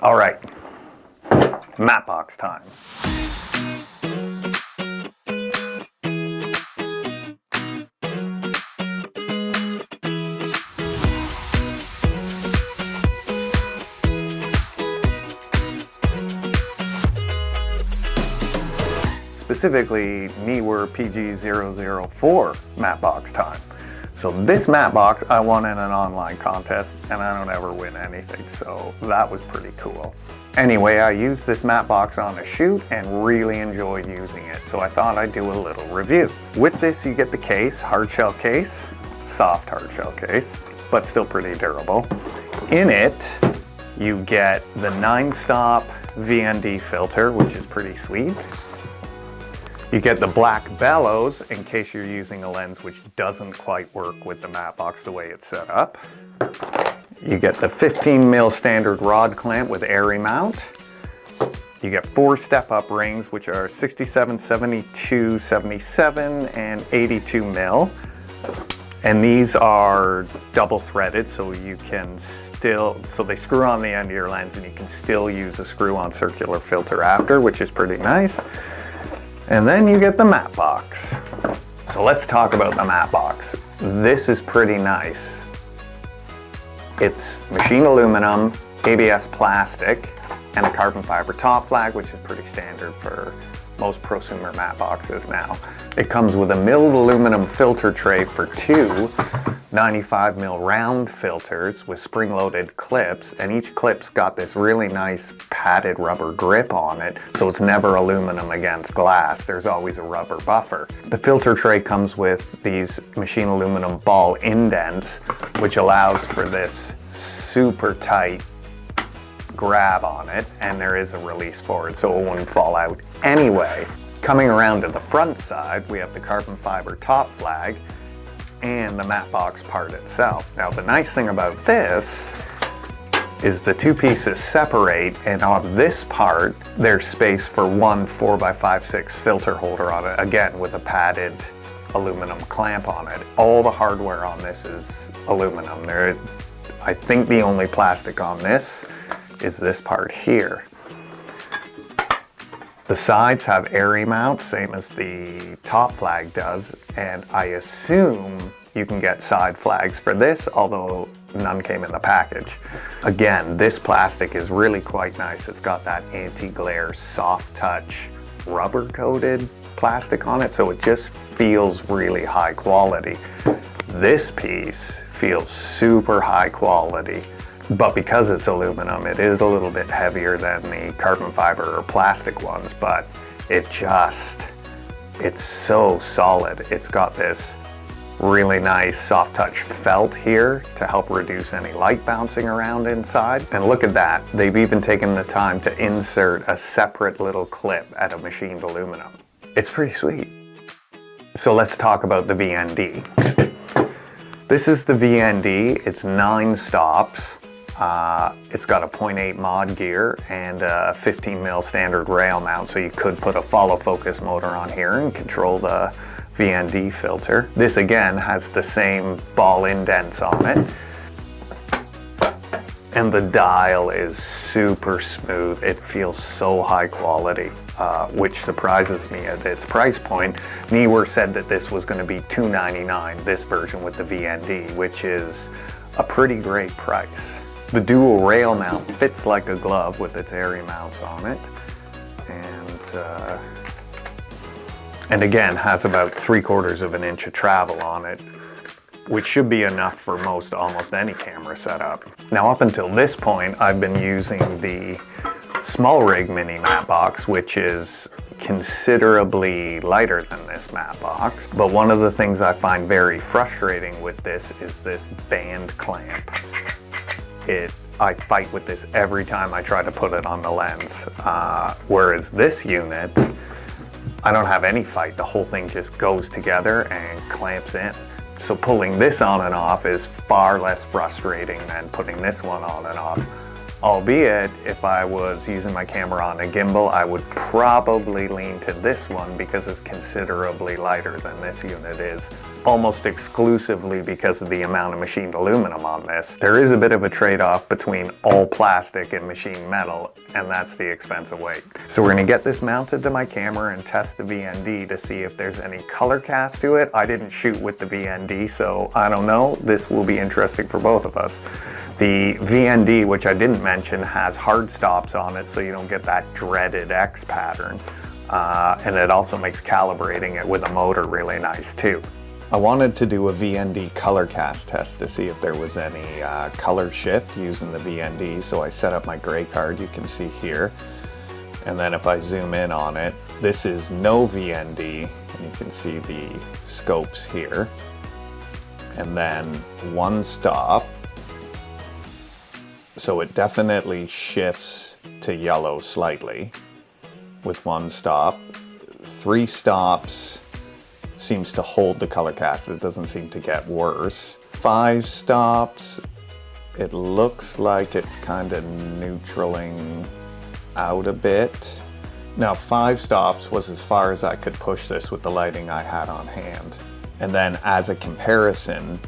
All right, matte box time. Specifically, Neewer PG004 matte box time. So this matte box I won in an online contest, and I don't ever win anything, so that was pretty cool. Anyway, I used this matte box on a shoot and really enjoyed using it, so I thought I'd do a little review. With this you get the case, hard shell case, soft hard shell case, but still pretty durable. In it you get the 9-stop VND filter, which is pretty sweet. You get the black bellows in case you're using a lens which doesn't quite work with the matte box the way it's set up. You get the 15mm standard rod clamp with airy mount. You get 4 step-up rings, which are 67, 72, 77, and 82mm. And these are double threaded, so you can so they screw on the end of your lens and you can still use a screw-on circular filter after, which is pretty nice. And then you get the matte box. So let's talk about the matte box. This is pretty nice. It's machined aluminum, ABS plastic, and a carbon fiber top flag, which is pretty standard for most prosumer matte boxes now. It comes with a milled aluminum filter tray for 2 95mm round filters with spring-loaded clips, and each clip's got this really nice padded rubber grip on it, so it's never aluminum against glass. There's always a rubber buffer. The filter tray comes with these machined aluminum ball indents, which allows for this super tight grab on it, and there is a release for it so it wouldn't fall out anyway. Coming around to the front side, we have the carbon fiber top flag and the matte box part itself. Now the nice thing about this is the 2 pieces separate, and on this part there's space for one 4x5/6 filter holder on it, again with a padded aluminum clamp on it. All the hardware on this is aluminum. I think the only plastic on this is this part here. The sides have airy mounts, same as the top flag does, and I assume you can get side flags for this, although none came in the package. Again, this plastic is really quite nice. It's got that anti-glare, soft touch, rubber coated plastic on it, so it just feels really high quality. This piece feels super high quality, but because it's aluminum, it is a little bit heavier than the carbon fiber or plastic ones, but it's so solid. It's got this really nice soft touch felt here to help reduce any light bouncing around inside. And look at that, they've even taken the time to insert a separate little clip out of machined aluminum. It's pretty sweet. So let's talk about the VND. This is the VND, it's 9 stops. It's got a 0.8 mod gear and a 15mm standard rail mount, so you could put a follow focus motor on here and control the VND filter. This again has the same ball indents on it. And the dial is super smooth. It feels so high quality, which surprises me at its price point. Neewer said that this was going to be $299, this version with the VND, which is a pretty great price. The dual rail mount fits like a glove with its airy mounts on it, and again has about 3/4 of an inch of travel on it, which should be enough for almost any camera setup. Now up until this point I've been using the small rig mini matte box, which is considerably lighter than this matte box, but one of the things I find very frustrating with this is this band clamp. I fight with this every time I try to put it on the lens, whereas this unit, I don't have any fight. The whole thing just goes together and clamps in. So pulling this on and off is far less frustrating than putting this one on and off, Albeit, if I was using my camera on a gimbal, I would probably lean to this one because it's considerably lighter than this unit is, almost exclusively because of the amount of machined aluminum on this. There is a bit of a trade-off between all plastic and machined metal, and that's the expensive weight. So we're gonna get this mounted to my camera and test the VND to see if there's any color cast to it. I didn't shoot with the VND, so I don't know. This will be interesting for both of us. The VND, which I didn't mention, has hard stops on it so you don't get that dreaded X pattern. And it also makes calibrating it with a motor really nice too. I wanted to do a VND color cast test to see if there was any color shift using the VND. So I set up my gray card, you can see here. And then if I zoom in on it, this is no VND, and you can see the scopes here. And then one stop. So it definitely shifts to yellow slightly with one stop. 3 stops seems to hold the color cast. It doesn't seem to get worse. 5 stops, it looks like it's kind of neutraling out a bit. Now 5 stops was as far as I could push this with the lighting I had on hand. And then as a comparison,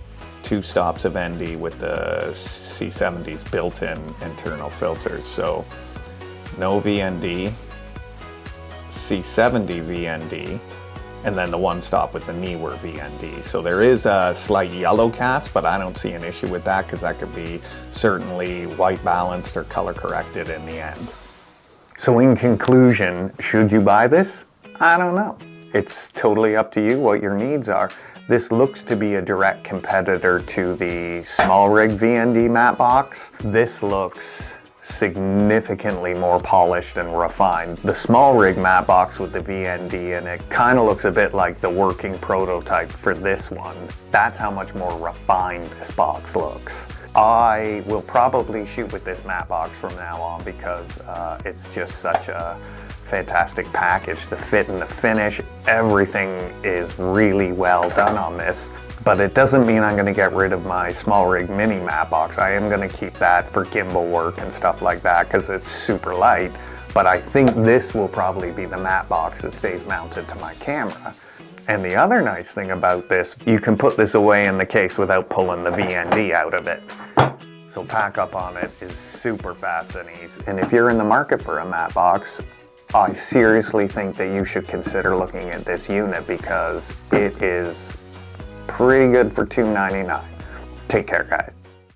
2 stops of ND with the C70's built-in internal filters. So no VND, C70 VND, and then the 1 stop with the Neewer VND. So there is a slight yellow cast, but I don't see an issue with that because that could be certainly white balanced or color corrected in the end. So in conclusion, should you buy this? I don't know. It's totally up to you what your needs are. This looks to be a direct competitor to the small rig VND matte box. This looks significantly more polished and refined. The small rig matte box with the VND in it kind of looks a bit like the working prototype for this one. That's how much more refined this box looks. I will probably shoot with this matte box from now on because it's just such a fantastic package. The fit and the finish, everything is really well done on this. But it doesn't mean I'm going to get rid of my small rig mini matte box. I am going to keep that for gimbal work and stuff like that because it's super light. But I think this will probably be the matte box that stays mounted to my camera. And the other nice thing about this, you can put this away in the case without pulling the VND out of it. So pack up on it is super fast and easy. And if you're in the market for a matte box, I seriously think that you should consider looking at this unit because it is pretty good for $299. Take care, guys.